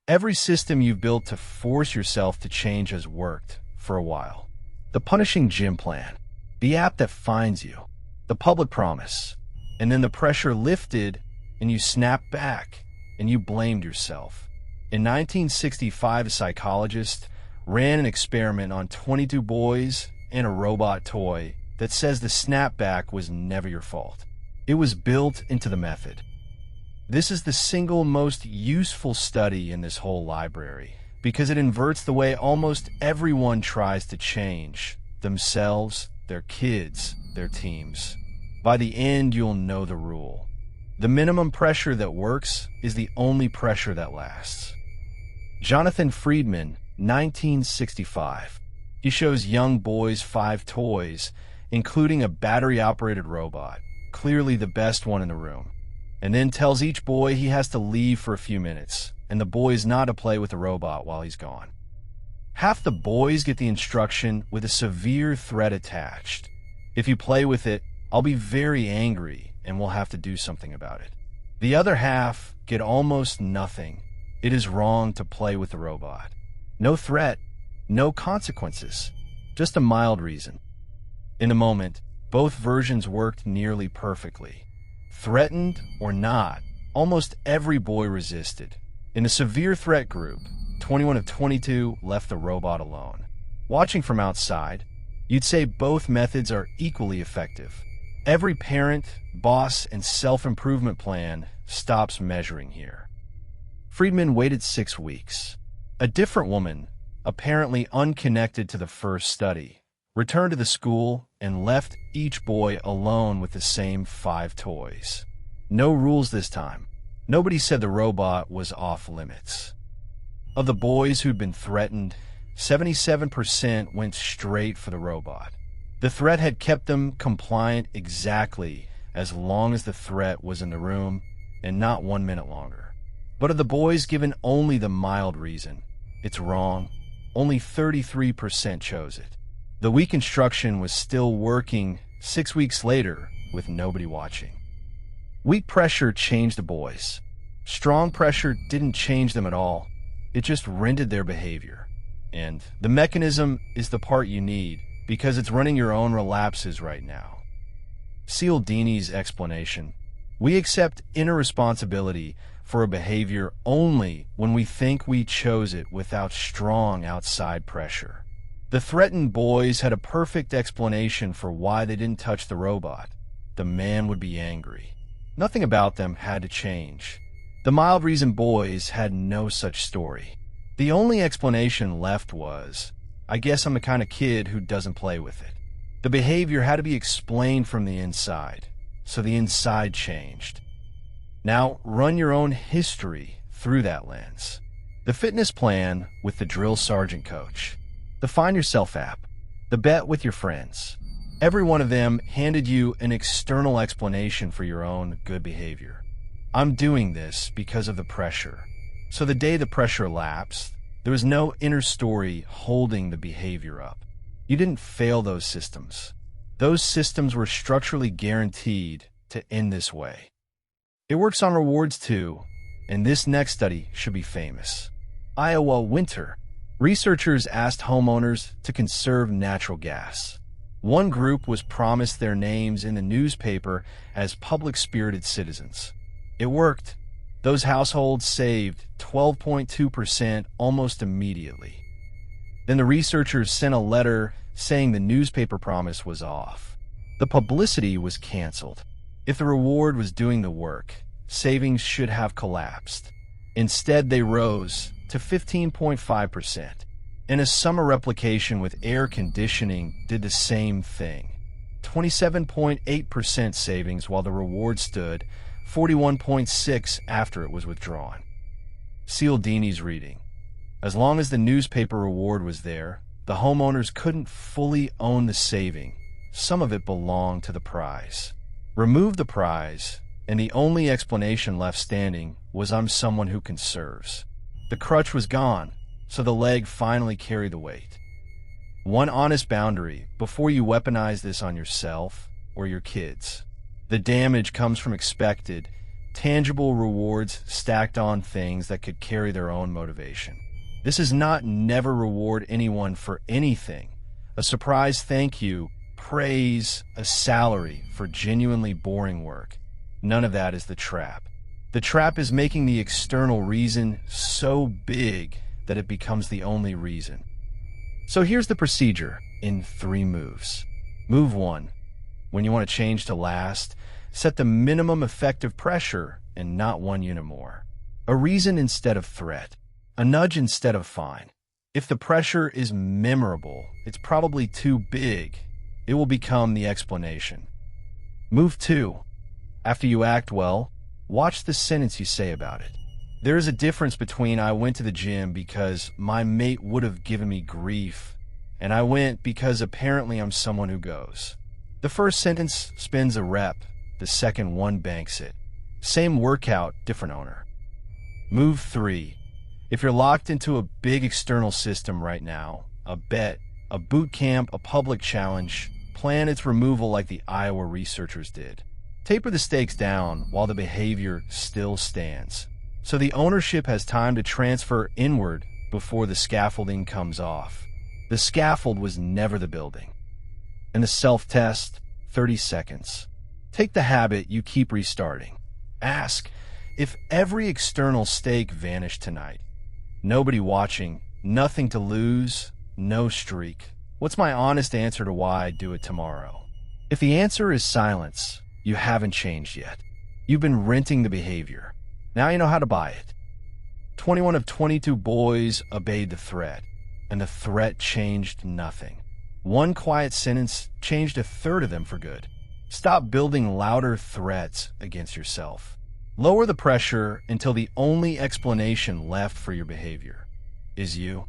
Every system you've built to force yourself to change has worked for a while. The punishing gym plan, the app that finds you, the public promise, and then the pressure lifted and you snapped back and you blamed yourself. In 1965, a psychologist ran an experiment on 22 boys and a robot toy that says the snapback was never your fault. It was built into the method. This is the single most useful study in this whole library because it inverts the way almost everyone tries to change themselves, their kids, their teams. By the end, you'll know the rule. The minimum pressure that works is the only pressure that lasts. Jonathan Friedman, 1965. He shows young boys 5 toys, including a battery-operated robot, clearly the best one in the room, and then tells each boy he has to leave for a few minutes, and the boy is not to play with the robot while he's gone. Half the boys get the instruction with a severe threat attached. If you play with it, I'll be very angry and we'll have to do something about it. The other half get almost nothing. It is wrong to play with the robot. No threat, no consequences, just a mild reason. In a moment, both versions worked nearly perfectly. Threatened or not, almost every boy resisted. In the severe threat group, 21 of 22 left the robot alone. Watching from outside, you'd say both methods are equally effective. Every parent, boss, and self-improvement plan stops measuring here. Friedman waited 6 weeks. A different woman, apparently unconnected to the first study, returned to the school and left each boy alone with the same 5 toys. No rules this time. Nobody said the robot was off limits. Of the boys who'd been threatened, 77% went straight for the robot. The threat had kept them compliant exactly as long as the threat was in the room and not 1 minute longer. But of the boys given only the mild reason, it's wrong, only 33% chose it. The weak instruction was still working 6 weeks later with nobody watching. Weak pressure changed the boys. Strong pressure didn't change them at all. It just rendered their behavior. And the mechanism is the part you need because it's running your own relapses right now. Cialdini's explanation. We accept inner responsibility for a behavior only when we think we chose it without strong outside pressure. The threatened boys had a perfect explanation for why they didn't touch the robot. The man would be angry. Nothing about them had to change. The mild reason boys had no such story. The only explanation left was, I guess I'm the kind of kid who doesn't play with it. The behavior had to be explained from the inside, so the inside changed. Now, run your own history through that lens. The fitness plan with the drill sergeant coach, the Find Yourself app, the bet with your friends. Every one of them handed you an external explanation for your own good behavior. I'm doing this because of the pressure. So the day the pressure lapsed, there was no inner story holding the behavior up. You didn't fail those systems. Those systems were structurally guaranteed to end this way. It works on rewards too, and this next study should be famous. Iowa winter. Researchers asked homeowners to conserve natural gas. One group was promised their names in the newspaper as public-spirited citizens. It worked. Those households saved 12.2% almost immediately. Then the researchers sent a letter saying the newspaper promise was off. The publicity was canceled. If the reward was doing the work, savings should have collapsed. Instead, they rose to 15.5%. And a summer replication with air conditioning did the same thing. 27.8% savings while the reward stood 41.6% after it was withdrawn. Cialdini's reading. As long as the newspaper reward was there, the homeowners couldn't fully own the saving. Some of it belonged to the prize. Remove the prize, and the only explanation left standing was I'm someone who conserves. The crutch was gone, so the leg finally carried the weight. One honest boundary before you weaponize this on yourself or your kids. The damage comes from expected tangible rewards stacked on things that could carry their own motivation. This is not never reward anyone for anything. A surprise thank you, praise, a salary for genuinely boring work. None of that is the trap. The trap is making the external reason so big that it becomes the only reason. So here's the procedure in 3 moves. Move 1. When you want to change to last, set the minimum effective pressure and not 1 unit more. A reason instead of threat. A nudge instead of fine. If the pressure is memorable, it's probably too big. It will become the explanation. Move 2. After you act well, watch the sentence you say about it. There is a difference between I went to the gym because my mate would have given me grief, and I went because apparently I'm someone who goes. The first sentence spins a rep, the second one banks it. Same workout, different owner. Move 3. If you're locked into a big external system right now, a bet, a boot camp, a public challenge, plan its removal like the Iowa researchers did. Taper the stakes down while the behavior still stands, so the ownership has time to transfer inward before the scaffolding comes off. The scaffold was never the building. And the self-test, 30 seconds. Take the habit you keep restarting. Ask, if every external stake vanished tonight, nobody watching, nothing to lose, no streak, what's my honest answer to why I do it tomorrow? If the answer is silence, you haven't changed yet. You've been renting the behavior. Now you know how to buy it. 21 of 22 boys obeyed the threat, and the threat changed nothing. 1 quiet sentence changed 1/3 of them for good. Stop building louder threats against yourself. Lower the pressure until the only explanation left for your behavior is you.